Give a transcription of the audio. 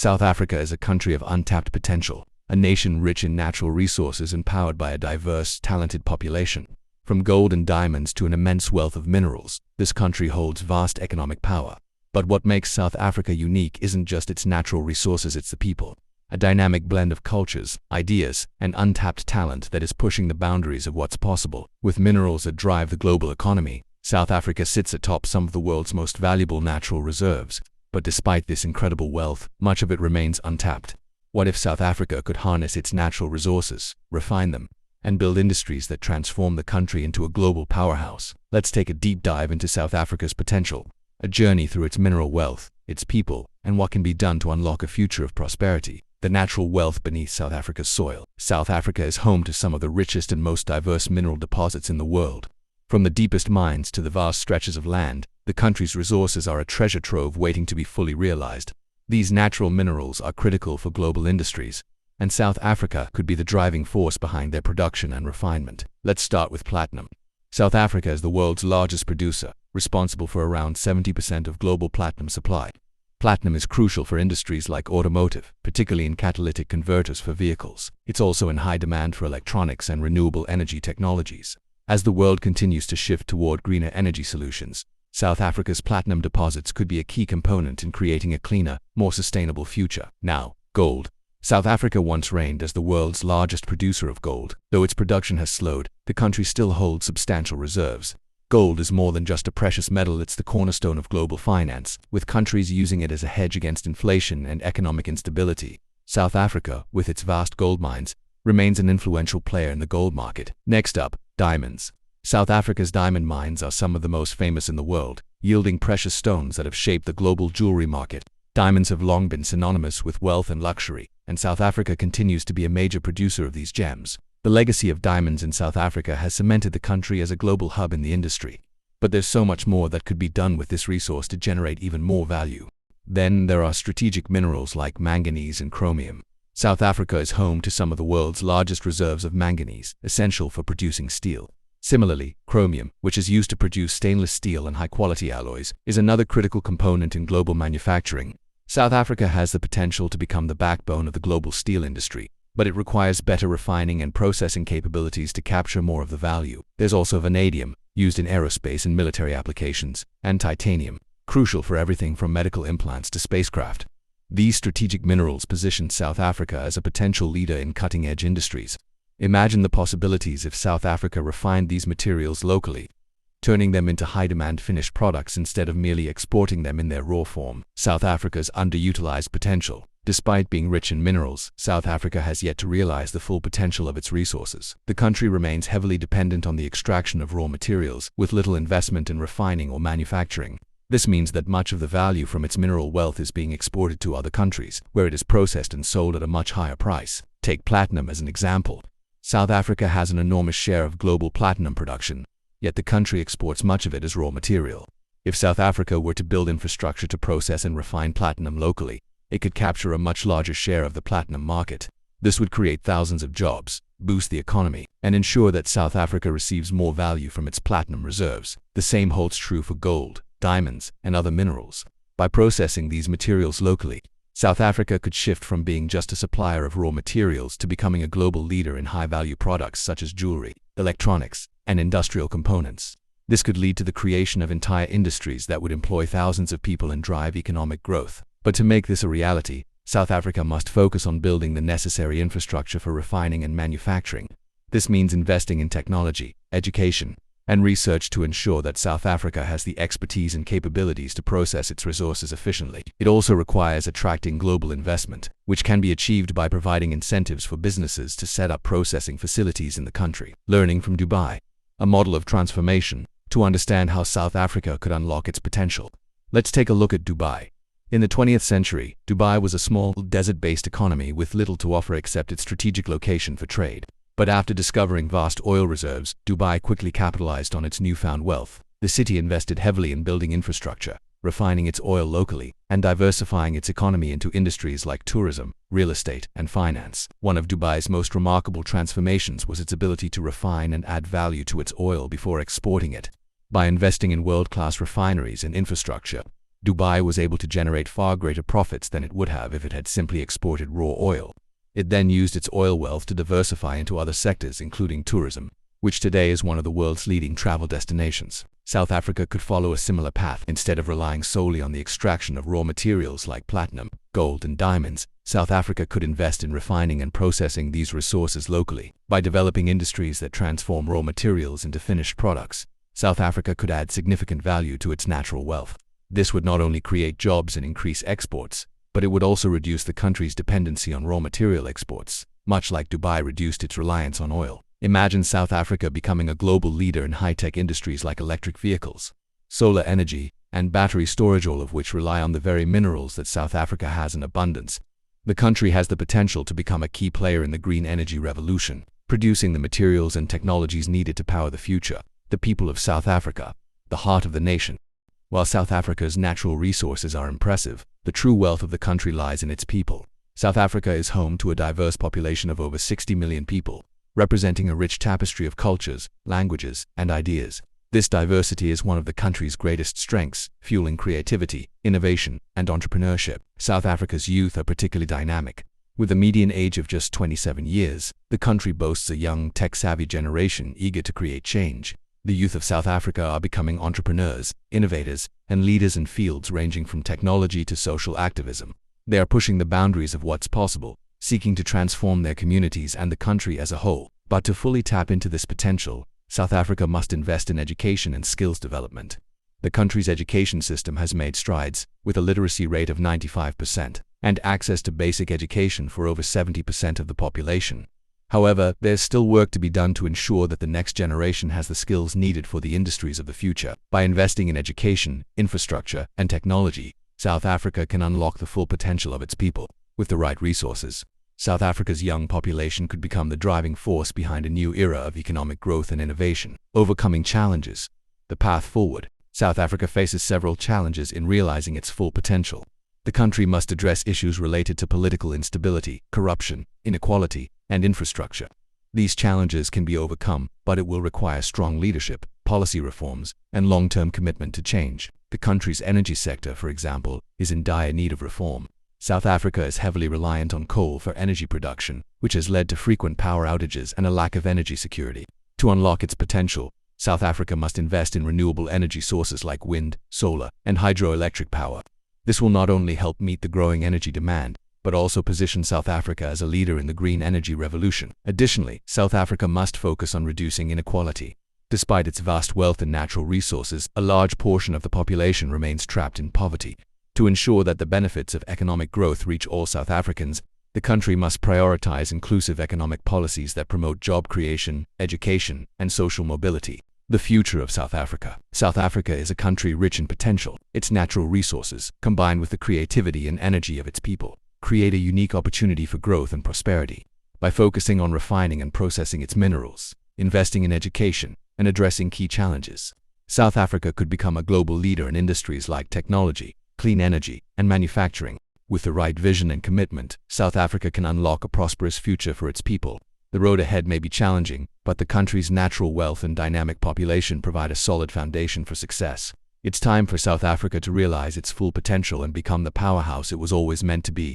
South Africa is a country of untapped potential, a nation rich in natural resources and powered by a diverse, talented population. From gold and diamonds to an immense wealth of minerals, this country holds vast economic power. But what makes South Africa unique isn't just its natural resources, it's the people. A dynamic blend of cultures, ideas, and untapped talent that is pushing the boundaries of what's possible. With minerals that drive the global economy, South Africa sits atop some of the world's most valuable natural reserves. But despite this incredible wealth, much of it remains untapped. What if South Africa could harness its natural resources, refine them, and build industries that transform the country into a global powerhouse? Let's take a deep dive into South Africa's potential, a journey through its mineral wealth, its people, and what can be done to unlock a future of prosperity. The natural wealth beneath South Africa's soil. South Africa is home to some of the richest and most diverse mineral deposits in the world. From the deepest mines to the vast stretches of land, the country's resources are a treasure trove waiting to be fully realized. These natural minerals are critical for global industries, and South Africa could be the driving force behind their production and refinement. Let's start with platinum. South Africa is the world's largest producer, responsible for around 70% of global platinum supply. Platinum is crucial for industries like automotive, particularly in catalytic converters for vehicles. It's also in high demand for electronics and renewable energy technologies. As the world continues to shift toward greener energy solutions, South Africa's platinum deposits could be a key component in creating a cleaner, more sustainable future. Now, gold. South Africa once reigned as the world's largest producer of gold. Though its production has slowed, the country still holds substantial reserves. Gold is more than just a precious metal, it's the cornerstone of global finance, with countries using it as a hedge against inflation and economic instability. South Africa, with its vast gold mines, remains an influential player in the gold market. Next up, diamonds. South Africa's diamond mines are some of the most famous in the world, yielding precious stones that have shaped the global jewelry market. Diamonds have long been synonymous with wealth and luxury, and South Africa continues to be a major producer of these gems. The legacy of diamonds in South Africa has cemented the country as a global hub in the industry. But there's so much more that could be done with this resource to generate even more value. Then there are strategic minerals like manganese and chromium. South Africa is home to some of the world's largest reserves of manganese, essential for producing steel. Similarly, chromium, which is used to produce stainless steel and high-quality alloys, is another critical component in global manufacturing. South Africa has the potential to become the backbone of the global steel industry, but it requires better refining and processing capabilities to capture more of the value. There's also vanadium, used in aerospace and military applications, and titanium, crucial for everything from medical implants to spacecraft. These strategic minerals position South Africa as a potential leader in cutting-edge industries. Imagine the possibilities if South Africa refined these materials locally, turning them into high-demand finished products instead of merely exporting them in their raw form. South Africa's underutilized potential. Despite being rich in minerals, South Africa has yet to realize the full potential of its resources. The country remains heavily dependent on the extraction of raw materials, with little investment in refining or manufacturing. This means that much of the value from its mineral wealth is being exported to other countries, where it is processed and sold at a much higher price. Take platinum as an example. South Africa has an enormous share of global platinum production, yet the country exports much of it as raw material. If South Africa were to build infrastructure to process and refine platinum locally, it could capture a much larger share of the platinum market. This would create thousands of jobs, boost the economy, and ensure that South Africa receives more value from its platinum reserves. The same holds true for gold, diamonds, and other minerals. By processing these materials locally, South Africa could shift from being just a supplier of raw materials to becoming a global leader in high-value products such as jewelry, electronics, and industrial components. This could lead to the creation of entire industries that would employ thousands of people and drive economic growth. But to make this a reality, South Africa must focus on building the necessary infrastructure for refining and manufacturing. This means investing in technology, education, and research to ensure that South Africa has the expertise and capabilities to process its resources efficiently. It also requires attracting global investment, which can be achieved by providing incentives for businesses to set up processing facilities in the country. Learning from Dubai, a model of transformation, to understand how South Africa could unlock its potential. Let's take a look at Dubai. In the 20th century, Dubai was a small, desert-based economy with little to offer except its strategic location for trade. But after discovering vast oil reserves, Dubai quickly capitalized on its newfound wealth. The city invested heavily in building infrastructure, refining its oil locally, and diversifying its economy into industries like tourism, real estate, and finance. One of Dubai's most remarkable transformations was its ability to refine and add value to its oil before exporting it. By investing in world-class refineries and infrastructure, Dubai was able to generate far greater profits than it would have if it had simply exported raw oil. It then used its oil wealth to diversify into other sectors, including tourism, which today is one of the world's leading travel destinations. South Africa could follow a similar path. Instead of relying solely on the extraction of raw materials like platinum, gold, and diamonds, South Africa could invest in refining and processing these resources locally. By developing industries that transform raw materials into finished products, South Africa could add significant value to its natural wealth. This would not only create jobs and increase exports, but it would also reduce the country's dependency on raw material exports, much like Dubai reduced its reliance on oil. Imagine South Africa becoming a global leader in high-tech industries like electric vehicles, solar energy, and battery storage, all of which rely on the very minerals that South Africa has in abundance. The country has the potential to become a key player in the green energy revolution, producing the materials and technologies needed to power the future. The people of South Africa, the heart of the nation. While South Africa's natural resources are impressive, the true wealth of the country lies in its people. South Africa is home to a diverse population of over 60 million people, representing a rich tapestry of cultures, languages, and ideas. This diversity is one of the country's greatest strengths, fueling creativity, innovation, and entrepreneurship. South Africa's youth are particularly dynamic. With a median age of just 27 years, the country boasts a young, tech-savvy generation eager to create change. The youth of South Africa are becoming entrepreneurs, innovators, and leaders in fields ranging from technology to social activism. They are pushing the boundaries of what's possible, seeking to transform their communities and the country as a whole. But to fully tap into this potential, South Africa must invest in education and skills development. The country's education system has made strides, with a literacy rate of 95% and access to basic education for over 70% of the population. However, there's still work to be done to ensure that the next generation has the skills needed for the industries of the future. By investing in education, infrastructure, and technology, South Africa can unlock the full potential of its people. With the right resources, South Africa's young population could become the driving force behind a new era of economic growth and innovation. Overcoming challenges. The path forward. South Africa faces several challenges in realizing its full potential. The country must address issues related to political instability, corruption, inequality, and infrastructure. These challenges can be overcome, but it will require strong leadership, policy reforms, and long-term commitment to change. The country's energy sector, for example, is in dire need of reform. South Africa is heavily reliant on coal for energy production, which has led to frequent power outages and a lack of energy security. To unlock its potential, South Africa must invest in renewable energy sources like wind, solar, and hydroelectric power. This will not only help meet the growing energy demand, but also position South Africa as a leader in the green energy revolution. Additionally, South Africa must focus on reducing inequality. Despite its vast wealth and natural resources, a large portion of the population remains trapped in poverty. To ensure that the benefits of economic growth reach all South Africans, the country must prioritize inclusive economic policies that promote job creation, education, and social mobility. The future of South Africa. South Africa is a country rich in potential. Its natural resources, combined with the creativity and energy of its people, create a unique opportunity for growth and prosperity. By focusing on refining and processing its minerals, investing in education, and addressing key challenges, South Africa could become a global leader in industries like technology, clean energy, and manufacturing. With the right vision and commitment, South Africa can unlock a prosperous future for its people. The road ahead may be challenging, but the country's natural wealth and dynamic population provide a solid foundation for success. It's time for South Africa to realize its full potential and become the powerhouse it was always meant to be.